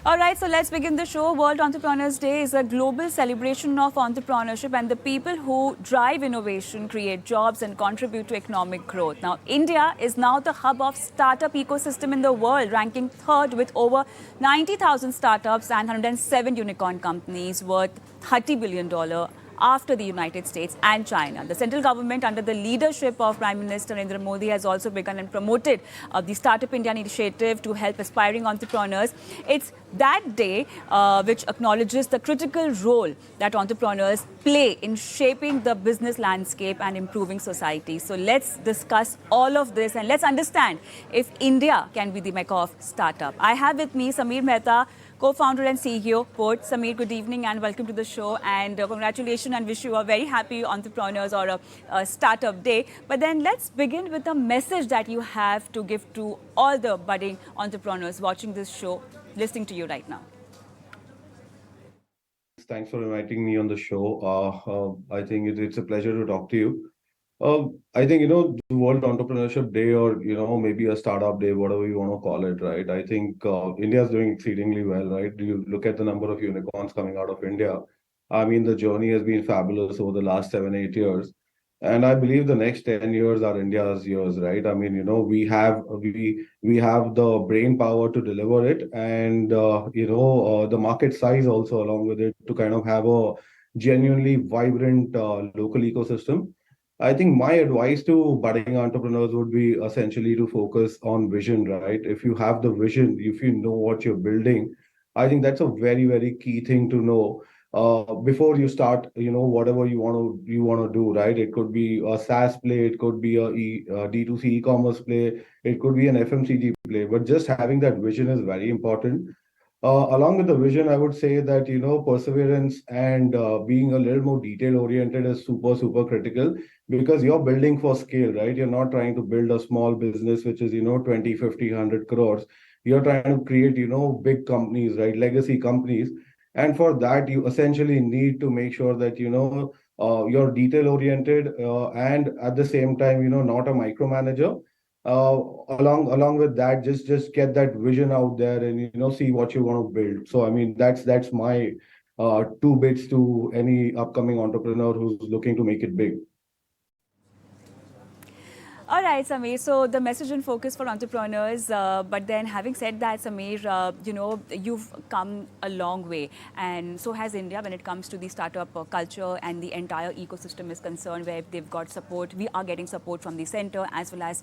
All right, so let's begin the show. World Entrepreneurs Day is a global celebration of entrepreneurship and the people who drive innovation, create jobs, and contribute to economic growth. Now, India is now the hub of startup ecosystem in the world, ranking third with over 90,000 startups and 107 unicorn companies worth $30 billion after the United States and China. The central government, under the leadership of Prime Minister Narendra Modi, has also begun and promoted the Startup India initiative to help aspiring entrepreneurs. It's that day which acknowledges the critical role that entrepreneurs play in shaping the business landscape and improving society. So let's discuss all of this and let's understand if India can be the mecca of startup. I have with me Sameer Mehta, co-founder and CEO, Port. Sameer, good evening and welcome to the show. And congratulations and wish you a very happy entrepreneurs or a startup day. But then let's begin with a message that you have to give to all the budding entrepreneurs watching this show, listening to you right now. Thanks for inviting me on the show. I think it's a pleasure to talk to you. I think, the World Entrepreneurship Day or, maybe a startup day, whatever you want to call it, right? I think India is doing exceedingly well, right? You look at the number of unicorns coming out of India. I mean, the journey has been fabulous over the last 7, 8 years. And I believe the next 10 years are India's years, right? I mean, we have the brain power to deliver it and, the market size also along with it to kind of have a genuinely vibrant local ecosystem. I think my advice to budding entrepreneurs would be essentially to focus on vision, right? If you have the vision, if you know what you're building, I think that's a very, very key thing to know before you start, whatever you want to do, right? It could be a SaaS play, it could be a D2C e-commerce play, it could be an FMCG play, but just having that vision is very important. Along with the vision, I would say that, perseverance and being a little more detail oriented is super, super critical because you're building for scale, right? You're not trying to build a small business, which is, 20, 50, 100 crores. You're trying to create, big companies, right? Legacy companies. And for that, you essentially need to make sure that, you're detail oriented and at the same time, not a micromanager. Along with that, just get that vision out there and see what you want to build. So I mean that's my two bits to any upcoming entrepreneur who's looking to make it big. All right, Sameer. So the message and focus for entrepreneurs. But then, having said that, Sameer, you've come a long way, and so has India when it comes to the startup culture and the entire ecosystem is concerned. Where they've got support, we are getting support from the center as well as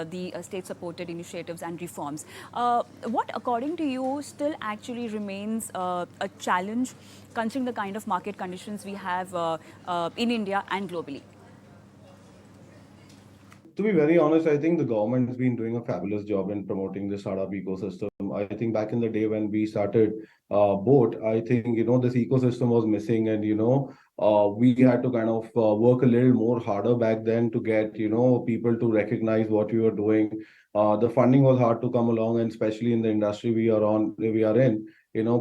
the state-supported initiatives and reforms. What, according to you, still actually remains a challenge, considering the kind of market conditions we have in India and globally? To be very honest, I think the government has been doing a fabulous job in promoting the startup ecosystem. I think back in the day when we started Boat, I think, this ecosystem was missing and, we had to kind of work a little more harder back then to get, people to recognize what we were doing. The funding was hard to come along, and especially in the industry we are in,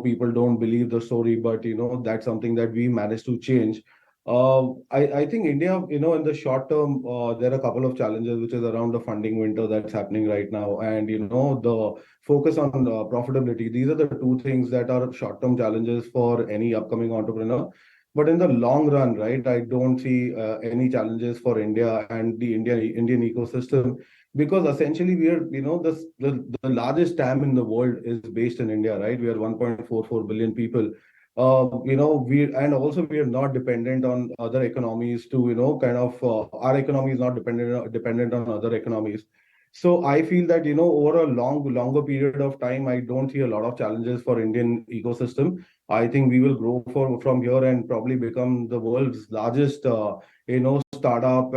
people don't believe the story, but, that's something that we managed to change. I think India, in the short term, there are a couple of challenges, which is around the funding winter that's happening right now, and the focus on profitability. These are the two things that are short-term challenges for any upcoming entrepreneur. But in the long run, right, I don't see any challenges for India and the Indian ecosystem because essentially we are, the largest TAM in the world is based in India, right? We are 1.44 billion people. We are not dependent on other economies to kind of our economy is not dependent on other economies. So I feel that over a longer period of time, I don't see a lot of challenges for Indian ecosystem. I think we will grow from here and probably become the world's largest startup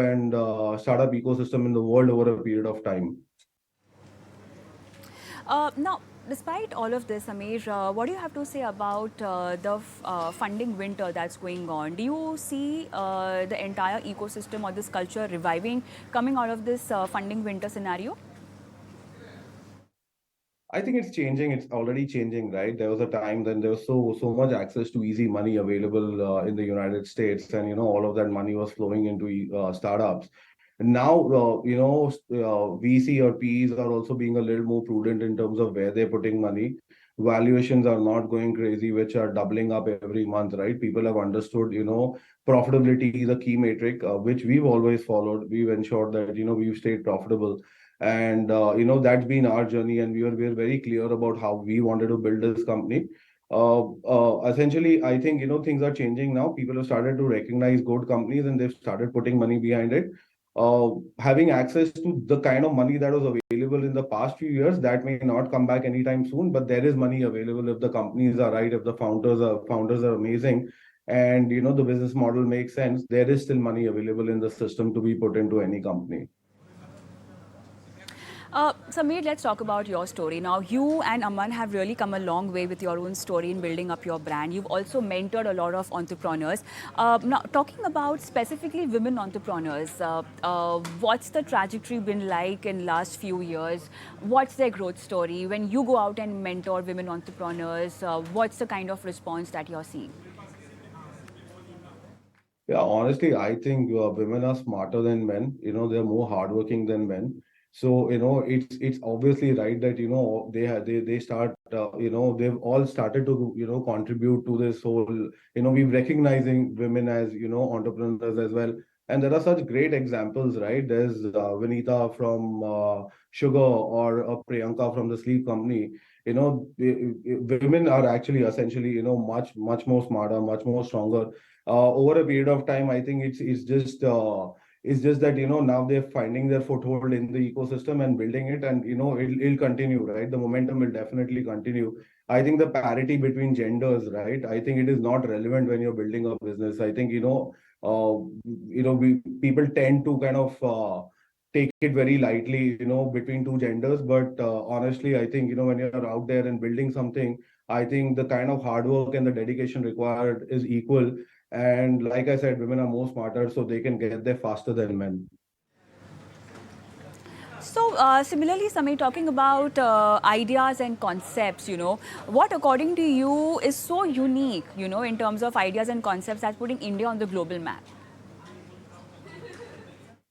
ecosystem in the world over a period of time. Now, despite all of this, Sameer, what do you have to say about the funding winter that's going on? Do you see the entire ecosystem or this culture reviving coming out of this funding winter scenario? I think it's changing. It's already changing, right? There was a time when there was so much access to easy money available in the United States, and all of that money was flowing into startups. Now, VC or PEs are also being a little more prudent in terms of where they're putting money. Valuations are not going crazy, which are doubling up every month, right? People have understood, profitability is a key metric, which we've always followed. We've ensured that, we've stayed profitable. And, that's been our journey. And we are very clear about how we wanted to build this company. Essentially, I think, things are changing now. People have started to recognize good companies and they've started putting money behind it. Having access to the kind of money that was available in the past few years, that may not come back anytime soon, but there is money available if the companies are right, if the founders are amazing, and the business model makes sense. There is still money available in the system to be put into any company. Sameer, let's talk about your story. Now, you and Aman have really come a long way with your own story in building up your brand. You've also mentored a lot of entrepreneurs. Now, talking about specifically women entrepreneurs, what's the trajectory been like in last few years? What's their growth story? When you go out and mentor women entrepreneurs, what's the kind of response that you're seeing? Yeah, honestly, I think women are smarter than men. They're more hardworking than men. So, it's obviously right that they start they've all started to contribute to this whole, we're recognizing women as entrepreneurs as well. And there are such great examples, right? There's Vinita from Sugar, or Priyanka from the sleep company. Women are actually essentially much more smarter, much more stronger over a period of time. I think it's just that now they're finding their foothold in the ecosystem and building it, and it'll continue, right? The momentum will definitely continue. I think the parity between genders, right? I think it is not relevant when you're building a business. I think people tend to kind of take it very lightly, between two genders. But honestly, I think when you're out there and building something, I think the kind of hard work and the dedication required is equal. And like I said, women are more smarter, so they can get there faster than men. So, similarly, Sameer, talking about ideas and concepts, what according to you is so unique, in terms of ideas and concepts that's putting India on the global map?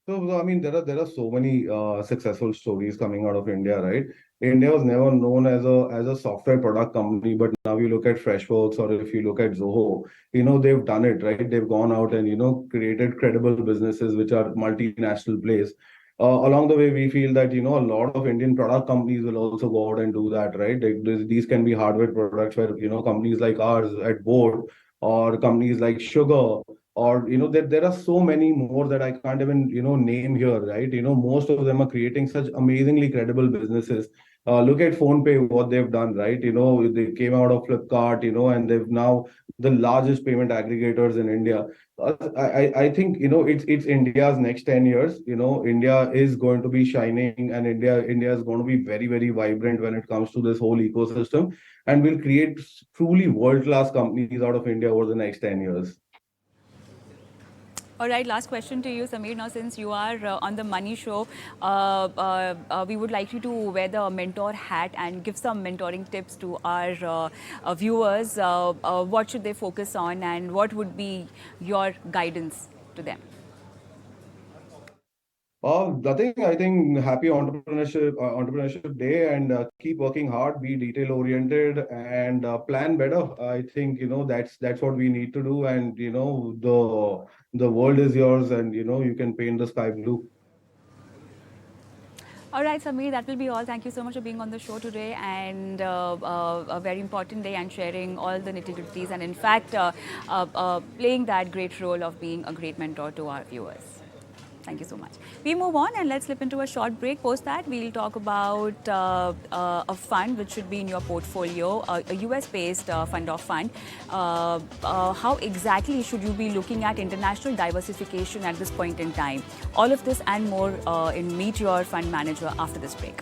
So, I mean, there are so many successful stories coming out of India, right? India was never known as a software product company, but now you look at Freshworks, or if you look at Zoho, they've done it, right? They've gone out and created credible businesses which are multinational plays. Along the way, we feel that a lot of Indian product companies will also go out and do that, right? These can be hardware products where companies like ours at Board, or companies like Sugar, or there are so many more that I can't even name here, right? Most of them are creating such amazingly credible businesses. Look at PhonePe, what they've done, right? They came out of Flipkart, and they've now the largest payment aggregators in India. I think it's India's next 10 years. India is going to be shining, and India is going to be very, very vibrant when it comes to this whole ecosystem, and will create truly world-class companies out of India over the next 10 years. All right, last question to you, Sameer. Now, since you are on the Money Show, we would like you to wear the mentor hat and give some mentoring tips to our viewers. What should they focus on, and what would be your guidance to them? I think happy entrepreneurship day, and keep working hard, be detail oriented, and plan better. I think that's what we need to do, and the world is yours, and you can paint the sky blue. All right, Sameer, that will be all. Thank you so much for being on the show today, and a very important day, and sharing all the nitty-gritties, and in fact, playing that great role of being a great mentor to our viewers. Thank you so much. We move on and let's slip into a short break. Post that, we'll talk about a fund which should be in your portfolio, a US-based fund of fund. How exactly should you be looking at international diversification at this point in time? All of this and more in Meet Your Fund Manager after this break.